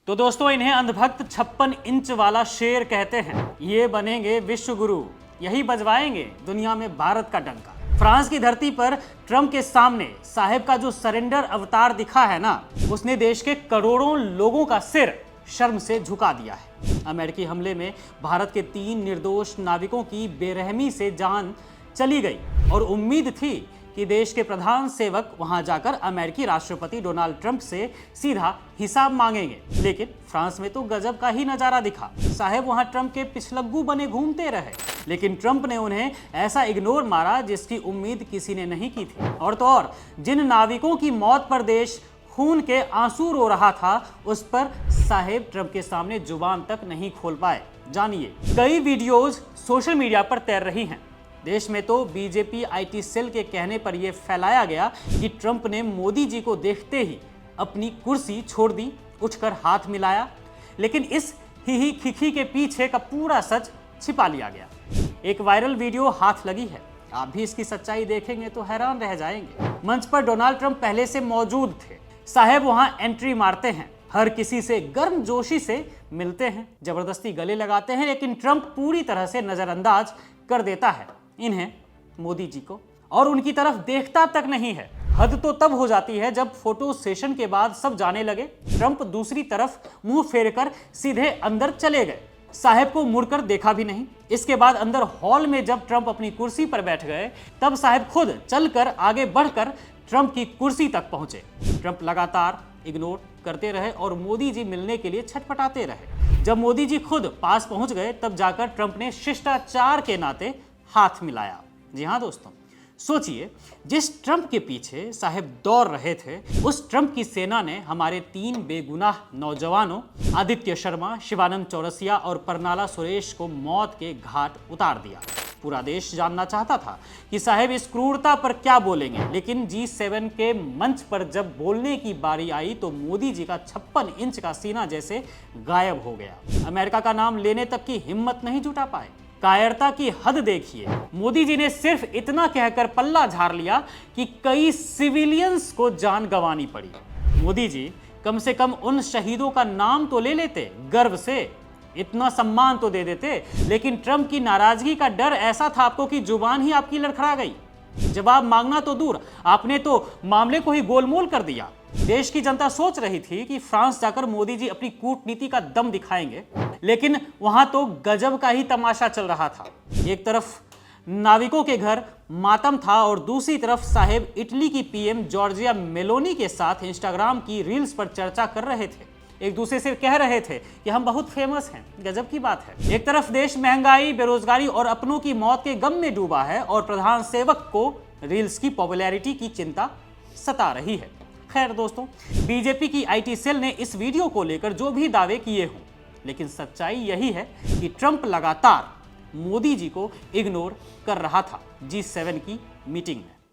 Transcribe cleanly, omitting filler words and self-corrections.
तो दोस्तों, इन्हें अंधभक्त 56 इंच वाला शेर कहते हैं। ये बनेंगे विश्व गुरु, यही बजवाएंगे दुनिया में भारत का डंका। फ्रांस की धरती पर ट्रंप के सामने साहेब का जो सरेंडर अवतार दिखा है ना, उसने देश के करोड़ों लोगों का सिर शर्म से झुका दिया है। अमेरिकी हमले में भारत के 3 निर्दोष नाविकों की बेरहमी से जान चली गई और उम्मीद थी कि देश के प्रधान सेवक वहां जाकर अमेरिकी राष्ट्रपति डोनाल्ड ट्रंप से सीधा हिसाब मांगेंगे, लेकिन फ्रांस में तो गजब का ही नजारा दिखा। साहेब वहां ट्रंप के पिछलग्गू बने घूमते रहे, लेकिन ट्रंप ने उन्हें ऐसा इग्नोर मारा जिसकी उम्मीद किसी ने नहीं की थी। और तो और, जिन नाविकों की मौत पर देश खून के आंसू रो रहा था, उस पर साहेब ट्रंप के सामने जुबान तक नहीं खोल पाए। जानिए, कई वीडियोज सोशल मीडिया पर तैर रही हैं। देश में तो बीजेपी IT सेल के कहने पर यह फैलाया गया कि ट्रंप ने मोदी जी को देखते ही अपनी कुर्सी छोड़ दी, उठकर हाथ मिलाया, लेकिन इस ही खिखी के पीछे का पूरा सच छिपा लिया गया। एक वायरल वीडियो हाथ लगी है, आप भी इसकी सच्चाई देखेंगे तो हैरान रह जाएंगे। मंच पर डोनाल्ड ट्रंप पहले से मौजूद थे। साहेब वहां एंट्री मारते हैं, हर किसी से गर्मजोशी से मिलते हैं, जबरदस्ती गले लगाते हैं, लेकिन ट्रंप पूरी तरह से नजरअंदाज कर देता है इन्हें, मोदी जी को, और उनकी तरफ देखता तक नहीं है। हद तो तब हो जाती है जब फोटो सेशन के बाद सब जाने लगे, ट्रंप दूसरी तरफ मुंह फेरकर सीधे अंदर चले गए, साहेब को मुड़कर देखा भी नहीं। इसके बाद अंदर हॉल में जब ट्रंप अपनी कुर्सी पर बैठ गए, तब साहेब खुद चलकर आगे बढ़कर ट्रंप की कुर्सी तक पहुंचे। ट्रंप लगातार इग्नोर करते रहे और मोदी जी मिलने के लिए छटपटाते रहे। जब मोदी जी खुद पास पहुंच गए, तब जाकर ट्रंप ने शिष्टाचार के नाते हाथ मिलाया। जी हाँ दोस्तों, सोचिए, जिस ट्रंप के पीछे साहेब दौड़ रहे थे, उस ट्रंप की सेना ने हमारे 3 बेगुनाह नौजवानों आदित्य शर्मा, शिवानंद चौरसिया और परनाला सुरेश को मौत के घाट उतार दिया। पूरा देश जानना चाहता था कि साहेब इस क्रूरता पर क्या बोलेंगे, लेकिन G7 के मंच पर जब बोलने की बारी आई तो मोदी जी का 56 इंच का सीना जैसे गायब हो गया। अमेरिका का नाम लेने तक की हिम्मत नहीं जुटा पाए। कायरता की हद देखिए, मोदी जी ने सिर्फ इतना कहकर पल्ला झाड़ लिया कि कई सिविलियंस को जान गंवानी पड़ी। मोदी जी कम से कम उन शहीदों का नाम तो ले लेते, गर्व से इतना सम्मान तो दे देते, लेकिन ट्रंप की नाराजगी का डर ऐसा था आपको कि जुबान ही आपकी लड़खड़ा गई। जवाब मांगना तो दूर, आपने तो मामले को ही गोलमोल कर दिया। देश की जनता सोच रही थी कि फ्रांस जाकर मोदी जी अपनी कूटनीति का दम दिखाएंगे, लेकिन वहां तो गजब का ही तमाशा चल रहा था। एक तरफ नाविकों के घर मातम था और दूसरी तरफ साहेब इटली की PM जॉर्जिया मेलोनी के साथ इंस्टाग्राम की रील्स पर चर्चा कर रहे थे। एक दूसरे से कह रहे थे कि हम बहुत फेमस हैं। गजब की बात है। एक तरफ देश महंगाई, बेरोजगारी और अपनों की मौत के गम में डूबा है और प्रधान सेवक को रील्स की पॉपुलैरिटी की चिंता सता रही है। खैर दोस्तों, बीजेपी की IT सेल ने इस वीडियो को लेकर जो भी दावे किए हों, लेकिन सच्चाई यही है कि ट्रंप लगातार मोदी जी को इग्नोर कर रहा था G7 की मीटिंग में।